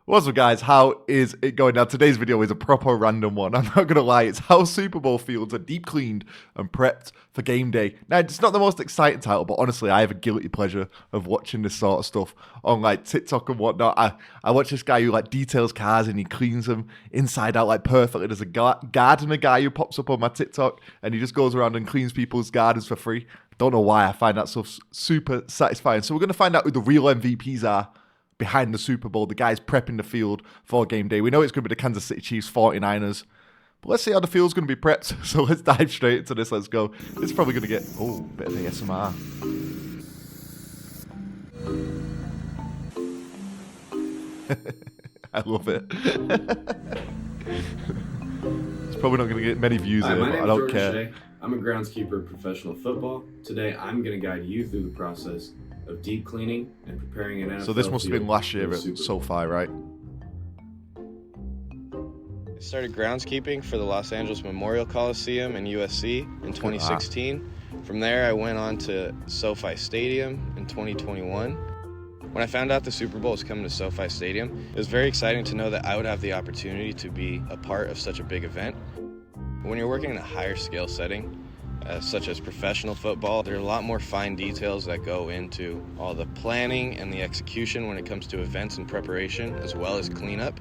What's up, guys? How is it going? Now, today's video is a proper random one. I'm not going to lie. It's how Super Bowl fields are deep cleaned and prepped for game day. Now, it's not the most exciting title, but honestly, I have a guilty pleasure of watching this sort of stuff on like TikTok and whatnot. I watch this guy who like details cars and he cleans them inside out like perfectly. There's a gardener guy who pops up on my TikTok and he just goes around and cleans people's gardens for free. Don't know why. I find that stuff super satisfying. So we're going to find out who the real MVPs are behind the Super Bowl, the guys prepping the field for game day. We know it's going to be the Kansas City Chiefs 49ers, but let's see how the field's going to be prepped. So let's dive straight into this. Let's go. It's probably going to get, a bit of ASMR. I love it. It's probably not going to get many views here, but I don't care. Achay. I'm a groundskeeper in professional football. Today, I'm going to guide you through the process of deep cleaning and preparing an NFL. So this must have been last year at SoFi, right? I started groundskeeping for the Los Angeles Memorial Coliseum and USC in 2016. From there, I went on to SoFi Stadium in 2021. When I found out the Super Bowl was coming to SoFi Stadium, it was very exciting to know that I would have the opportunity to be a part of such a big event. When you're working in a higher scale setting, such as professional football, there are a lot more fine details that go into all the planning and the execution when it comes to events and preparation, as well as cleanup.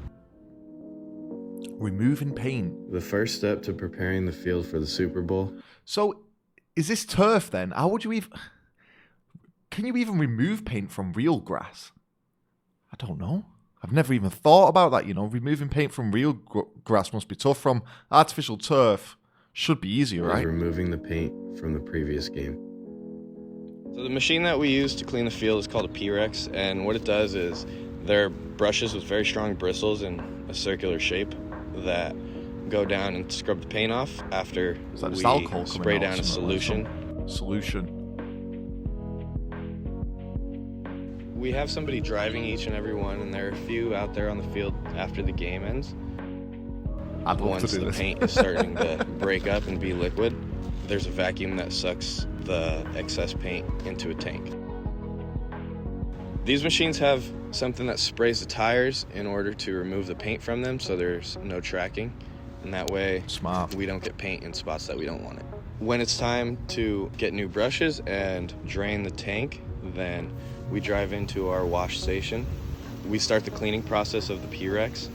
Removing paint. The first step to preparing the field for the Super Bowl. So, is this turf then? How would you even... Can you even remove paint from real grass? I don't know. I've never even thought about that, you know. Removing paint from real grass must be tough. From artificial turf should be easier, right? Removing the paint from the previous game. So the machine that we use to clean the field is called a P-Rex, and what it does is they're brushes with very strong bristles in a circular shape that go down and scrub the paint off after we spray down a solution. We have somebody driving each and every one, and there are a few out there on the field after the game ends. Once the paint is starting to break up and be liquid, there's a vacuum that sucks the excess paint into a tank. These machines have something that sprays the tires in order to remove the paint from them, so there's no tracking, and that way we don't get paint in spots that we don't want it. When it's time to get new brushes and drain the tank, then we drive into our wash station. We start the cleaning process of the P-Rex.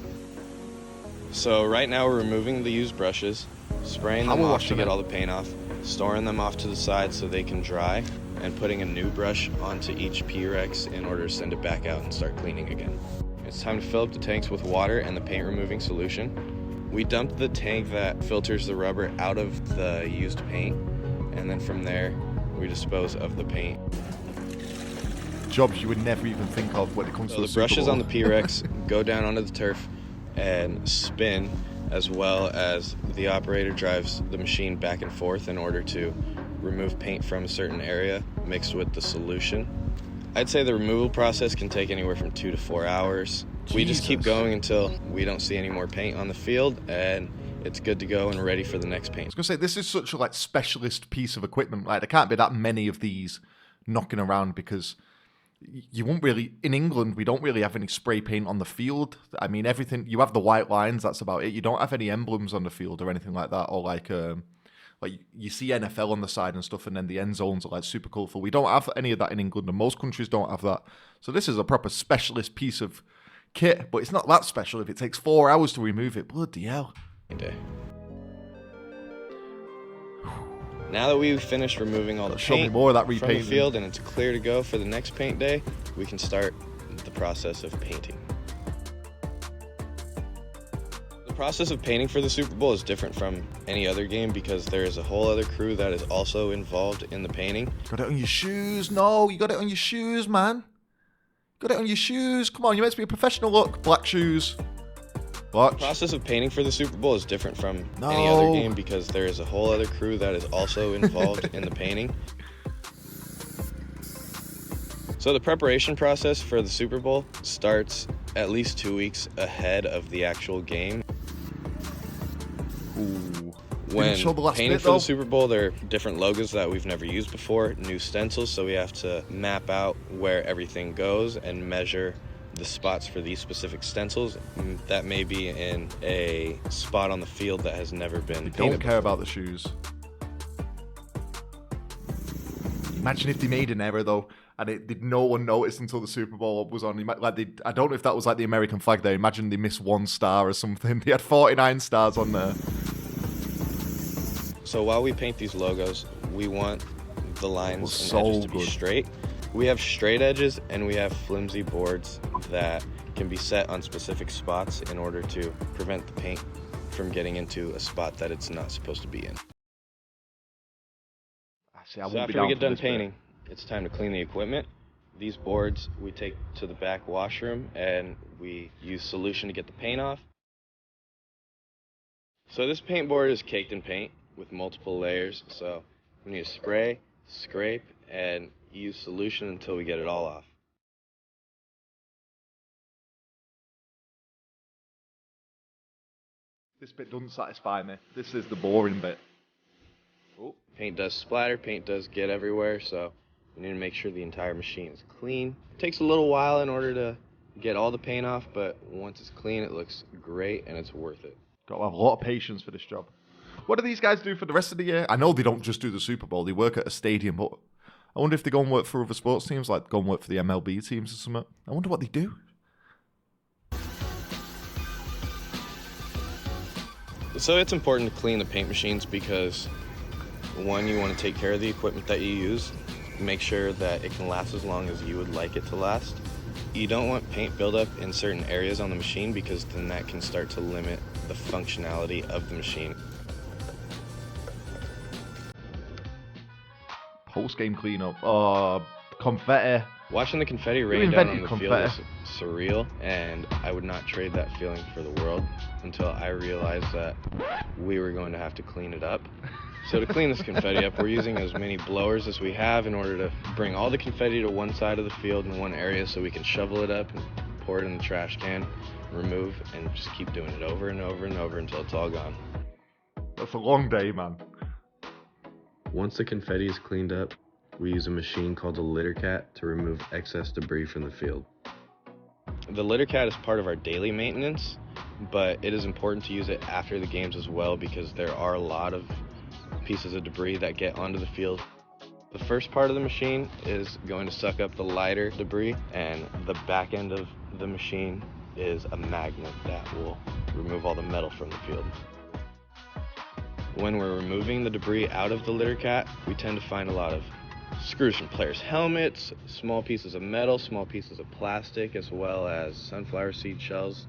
So right now we're removing the used brushes, spraying them off to get all the paint off, storing them off to the side so they can dry, and putting a new brush onto each P-Rex in order to send it back out and start cleaning again. It's time to fill up the tanks with water and the paint removing solution. We dump the tank that filters the rubber out of the used paint, and then from there we dispose of the paint. Jobs you would never even think of when it comes to the Super Bowl. Brushes on the P-Rex go down onto the turf and spin, as well as the operator drives the machine back and forth in order to remove paint from a certain area mixed with the solution. I'd say the removal process can take anywhere from 2 to 4 hours. We just keep going until we don't see any more paint on the field, and it's good to go and ready for the next paint. I was gonna say, this is such a like specialist piece of equipment. Like there can't be that many of these knocking around, because you won't really, in England, we don't really have any spray paint on the field. I mean, everything, you have the white lines, that's about it. You don't have any emblems on the field or anything like that, or like you see NFL on the side and stuff, and then the end zones are like super colourful. We don't have any of that in England, and most countries don't have that. So this is a proper specialist piece of kit, but it's not that special if it takes 4 hours to remove it. Bloody hell. Now that we've finished removing all the paint from the field and it's clear to go for the next paint day, we can start the process of painting. The process of painting for the Super Bowl is different from any other game because there is a whole other crew that is also involved in the painting. Got it on your shoes? No, you got it on your shoes, man. Got it on your shoes. Come on, you're meant to be a professional. Look, black shoes. Watch. The process of painting for the Super Bowl is different from any other game because there is a whole other crew that is also involved in the painting. So the preparation process for the Super Bowl starts at least 2 weeks ahead of the actual game. Ooh. When painting for the Super Bowl, there are different logos that we've never used before, new stencils, so we have to map out where everything goes and measure the spots for these specific stencils that may be in a spot on the field that has never been painted. Don't care about the shoes. Imagine if they made an error though, and did no one notice until the Super Bowl was on. Like I don't know if that was like the American flag there. Imagine they missed 1 star or something. They had 49 stars on there. So while we paint these logos, we want the lines and edges to be straight. We have straight edges and we have flimsy boards that can be set on specific spots in order to prevent the paint from getting into a spot that it's not supposed to be in. See, So after we get done painting, it's time to clean the equipment. These boards we take to the back washroom and we use solution to get the paint off. So this paint board is caked in paint with multiple layers, so we need to spray, scrape, and use solution until we get it all off. This bit doesn't satisfy me. This is the boring bit. Oh, paint does splatter, paint does get everywhere, so we need to make sure the entire machine is clean. It takes a little while in order to get all the paint off, but once it's clean, it looks great and it's worth it. Got to have a lot of patience for this job. What do these guys do for the rest of the year? I know they don't just do the Super Bowl. They work at a stadium, but I wonder if they go and work for other sports teams, like go and work for the MLB teams or something. I wonder what they do. So it's important to clean the paint machines because, one, you want to take care of the equipment that you use, make sure that it can last as long as you would like it to last. You don't want paint buildup in certain areas on the machine because then that can start to limit the functionality of the machine. Post-game cleanup. Oh, confetti. Watching the confetti rain down on the field is surreal, and I would not trade that feeling for the world until I realized that we were going to have to clean it up. So to clean this confetti up, we're using as many blowers as we have in order to bring all the confetti to one side of the field in one area so we can shovel it up and pour it in the trash can, remove, and just keep doing it over and over and over until it's all gone. That's a long day, man. Once the confetti is cleaned up, we use a machine called a litter cat to remove excess debris from the field. The litter cat is part of our daily maintenance, but it is important to use it after the games as well because there are a lot of pieces of debris that get onto the field. The first part of the machine is going to suck up the lighter debris, and the back end of the machine is a magnet that will remove all the metal from the field. When we're removing the debris out of the litter cat, we tend to find a lot of screws from players' helmets, small pieces of metal, small pieces of plastic, as well as sunflower seed shells.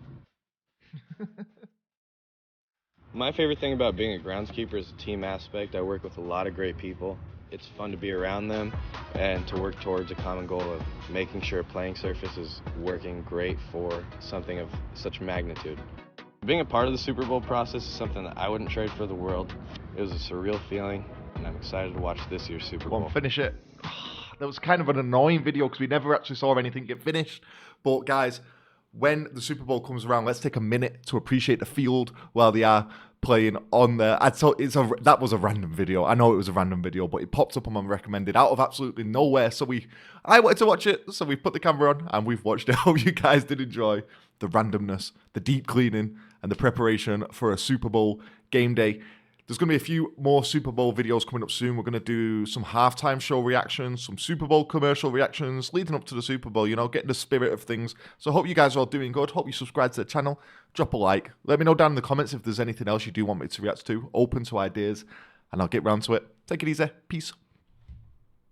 My favorite thing about being a groundskeeper is the team aspect. I work with a lot of great people. It's fun to be around them and to work towards a common goal of making sure a playing surface is working great for something of such magnitude. Being a part of the Super Bowl process is something that I wouldn't trade for the world. It was a surreal feeling, and I'm excited to watch this year's Super Bowl. Go on, finish it. That was kind of an annoying video because we never actually saw anything get finished. But guys, when the Super Bowl comes around, let's take a minute to appreciate the field while they are playing on there. That was a random video. I know it was a random video, but it popped up on my recommended out of absolutely nowhere. So I wanted to watch it, so we put the camera on and we've watched it. I hope you guys did enjoy the randomness, the deep cleaning, and the preparation for a Super Bowl game day. There's going to be a few more Super Bowl videos coming up soon. We're going to do some halftime show reactions, some Super Bowl commercial reactions leading up to the Super Bowl, getting the spirit of things. So I hope you guys are all doing good. Hope you subscribe to the channel. Drop a like. Let me know down in the comments if there's anything else you do want me to react to. Open to ideas, and I'll get round to it. Take it easy. Peace.